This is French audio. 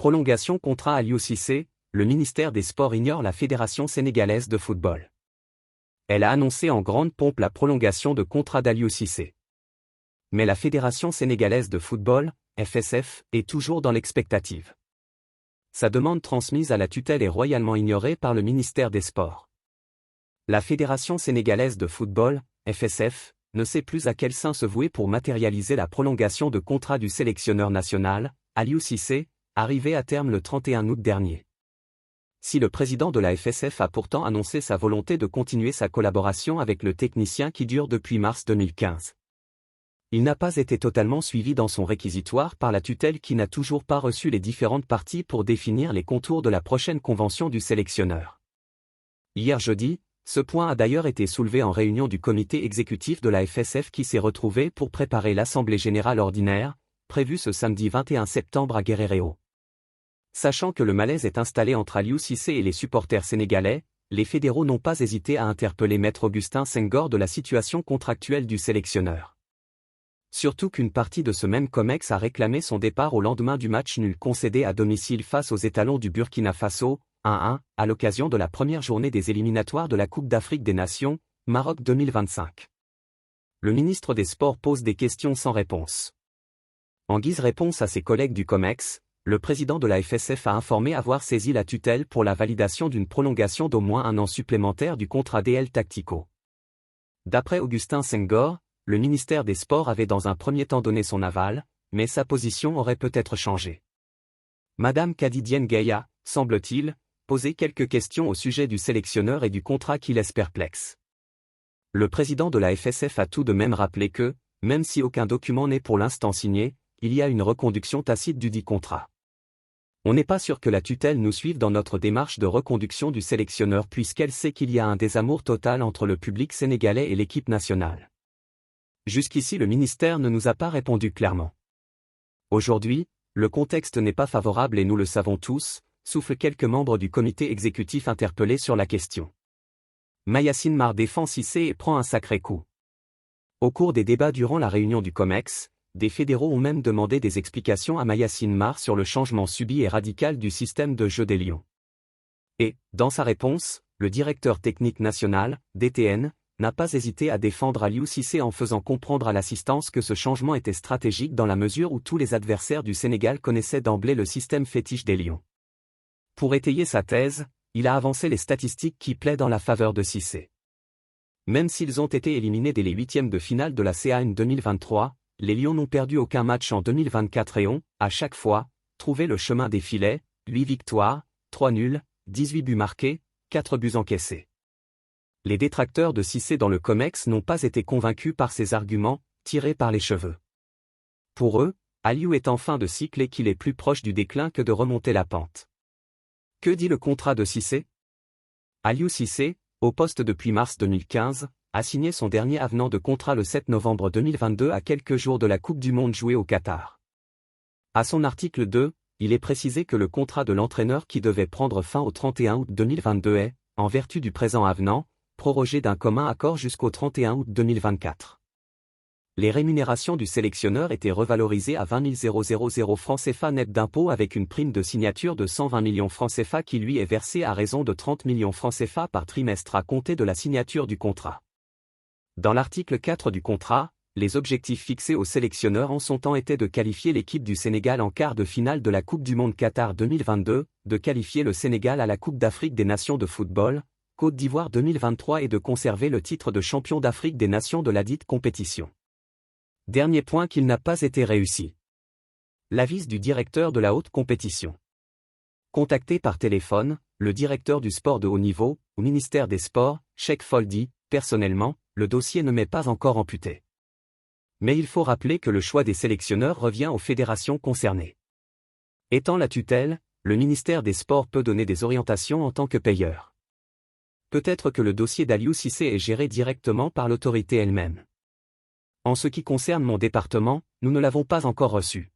Prolongation contrat Aliou Cissé, le ministère des Sports ignore la Fédération sénégalaise de football. Elle a annoncé en grande pompe la prolongation de contrat d'Aliou Cissé. Mais la Fédération sénégalaise de football, FSF, est toujours dans l'expectative. Sa demande transmise à la tutelle est royalement ignorée par le ministère des Sports. La Fédération sénégalaise de football, FSF, ne sait plus à quel saint se vouer pour matérialiser la prolongation de contrat du sélectionneur national, Aliou Cissé, arrivé à terme le 31 août dernier. Si le président de la FSF a pourtant annoncé sa volonté de continuer sa collaboration avec le technicien qui dure depuis mars 2015. Il n'a pas été totalement suivi dans son réquisitoire par la tutelle qui n'a toujours pas reçu les différentes parties pour définir les contours de la prochaine convention du sélectionneur. Hier jeudi, ce point a d'ailleurs été soulevé en réunion du comité exécutif de la FSF qui s'est retrouvé pour préparer l'Assemblée générale ordinaire, prévue ce samedi 21 septembre à Guerrero. Sachant que le malaise est installé entre Aliou Cissé et les supporters sénégalais, les fédéraux n'ont pas hésité à interpeller Maître Augustin Senghor de la situation contractuelle du sélectionneur. Surtout qu'une partie de ce même COMEX a réclamé son départ au lendemain du match nul concédé à domicile face aux étalons du Burkina Faso, 1-1, à l'occasion de la première journée des éliminatoires de la Coupe d'Afrique des Nations, Maroc 2025. Le ministre des Sports pose des questions sans réponse. En guise réponse à ses collègues du COMEX, le président de la FSF a informé avoir saisi la tutelle pour la validation d'une prolongation d'au moins 1 an supplémentaire du contrat DL Tactico. D'après Augustin Senghor, le ministère des Sports avait dans un premier temps donné son aval, mais sa position aurait peut-être changé. Madame Kadidienne Gaïa, semble-t-il, posait quelques questions au sujet du sélectionneur et du contrat qui laisse perplexe. Le président de la FSF a tout de même rappelé que, même si aucun document n'est pour l'instant signé, il y a une reconduction tacite dudit contrat. On n'est pas sûr que la tutelle nous suive dans notre démarche de reconduction du sélectionneur puisqu'elle sait qu'il y a un désamour total entre le public sénégalais et l'équipe nationale. Jusqu'ici le ministère ne nous a pas répondu clairement. Aujourd'hui, le contexte n'est pas favorable et nous le savons tous, soufflent quelques membres du comité exécutif interpellés sur la question. Mayacine Mar défend Cissé et prend un sacré coup. Au cours des débats durant la réunion du COMEX, des fédéraux ont même demandé des explications à Mayacine Mar sur le changement subi et radical du système de jeu des Lions. Et, dans sa réponse, le directeur technique national, DTN, n'a pas hésité à défendre Aliou Cissé en faisant comprendre à l'assistance que ce changement était stratégique dans la mesure où tous les adversaires du Sénégal connaissaient d'emblée le système fétiche des Lions. Pour étayer sa thèse, il a avancé les statistiques qui plaident en la faveur de Cissé. Même s'ils ont été éliminés dès les huitièmes de finale de la CAN 2023, les Lions n'ont perdu aucun match en 2024 et ont, à chaque fois, trouvé le chemin des filets, 8 victoires, 3 nuls, 18 buts marqués, 4 buts encaissés. Les détracteurs de Cissé dans le COMEX n'ont pas été convaincus par ces arguments, tirés par les cheveux. Pour eux, Aliou est en fin de cycle et qu'il est plus proche du déclin que de remonter la pente. Que dit le contrat de Cissé ? Aliou Cissé, au poste depuis mars 2015, a signé son dernier avenant de contrat le 7 novembre 2022 à quelques jours de la Coupe du Monde jouée au Qatar. À son article 2, il est précisé que le contrat de l'entraîneur qui devait prendre fin au 31 août 2022 est, en vertu du présent avenant, prorogé d'un commun accord jusqu'au 31 août 2024. Les rémunérations du sélectionneur étaient revalorisées à 20 000 francs CFA net d'impôts avec une prime de signature de 120 millions francs CFA qui lui est versée à raison de 30 millions francs CFA par trimestre à compter de la signature du contrat. Dans l'article 4 du contrat, les objectifs fixés au sélectionneur en son temps étaient de qualifier l'équipe du Sénégal en quart de finale de la Coupe du Monde Qatar 2022, de qualifier le Sénégal à la Coupe d'Afrique des Nations de football, Côte d'Ivoire 2023 et de conserver le titre de champion d'Afrique des Nations de ladite compétition. Dernier point qu'il n'a pas été réussi. L'avis du directeur de la haute compétition. Contacté par téléphone, le directeur du sport de haut niveau, au ministère des Sports, Cheikh Foldi, personnellement, le dossier ne m'est pas encore amputé. Mais il faut rappeler que le choix des sélectionneurs revient aux fédérations concernées. Étant la tutelle, le ministère des Sports peut donner des orientations en tant que payeur. Peut-être que le dossier d'Aliou Cissé est géré directement par l'autorité elle-même. En ce qui concerne mon département, nous ne l'avons pas encore reçu.